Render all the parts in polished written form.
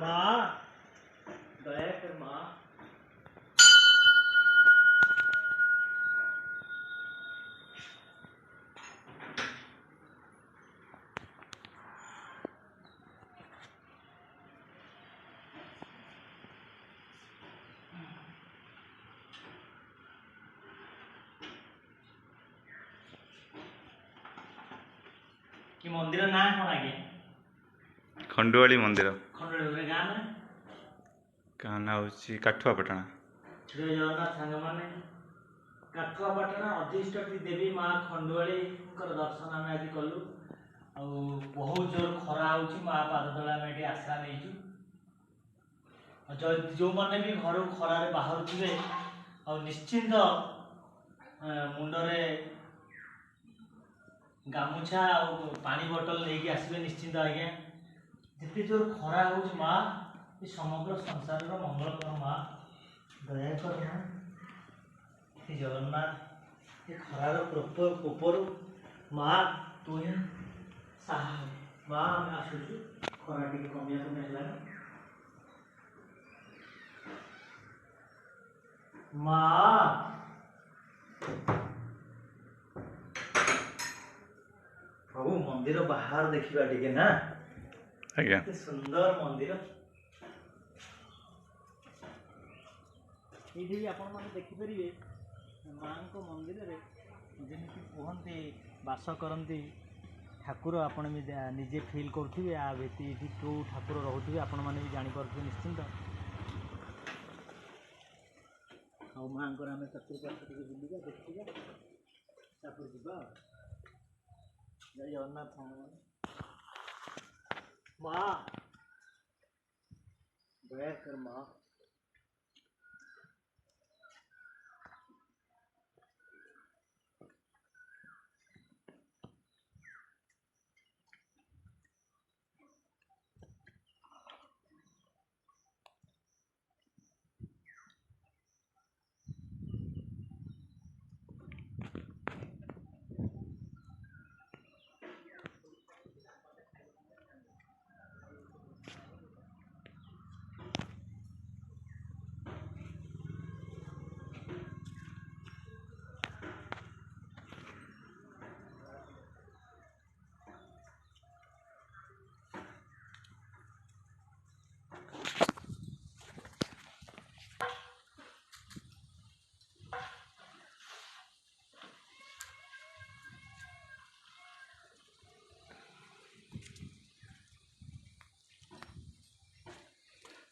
माँ दया कर माँ। कि मंदिर ना कौन आगे? खंडुआली मंदिर। खंडुआली गाँ ना? गाँ ना होची काठुआपाटଣା। जय जगन्नाथ सांग माने काठुआपाटଣା अधिष्ठती देवी माँ खंडुआली दर्शन आम आज कलु। आ बहुत जोर खरा होची माँ पाद तले आम ये आश्रा नहीं जो मैंने भी घर खरारे बाहर थे निश्चिंत मुंडरे गामुछा पानी बोतल लेके आसबे निश्चिंत आज्ञा। जिते जोर खरा हो माँ ये समग्र संसार मंगल कर माँ दया कर माँ। जगन्नाथ ये खरार कोपर माँ तु ही साहा माँ आम आसुचु खरा टी कमिया कमिया माँ प्रभु मंदिर बाहर देखा टे ना आज्ञा सुंदर मंदिर ये आपण मैंने देखिपर माँ को मंदिर रे जमी कहते बास करती ठाकुर आपण भी निजे फिल करुवे आ भीति क्यों ठाकुर रोथे आपण मैंने भी जापे निश्चिंत। आ माँ को आम चतुर्पाश बुला देखा जा जय जगन्नाथ माँ दया कर माँ।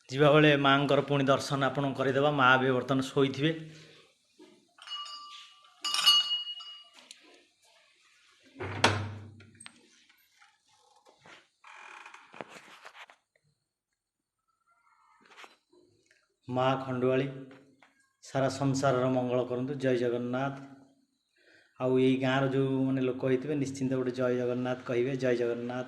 जीवा बेले माँ पुणी दर्शन आपण करदेवा माँ भी बर्तमान शोथे। माँ खंडुआली सारा संसार मंगल करंतु जय जगन्नाथ। आउ यही गाँव जो मैंने लोक होते निश्चिंत गोटे जय जगन्नाथ कहे जय जगन्नाथ।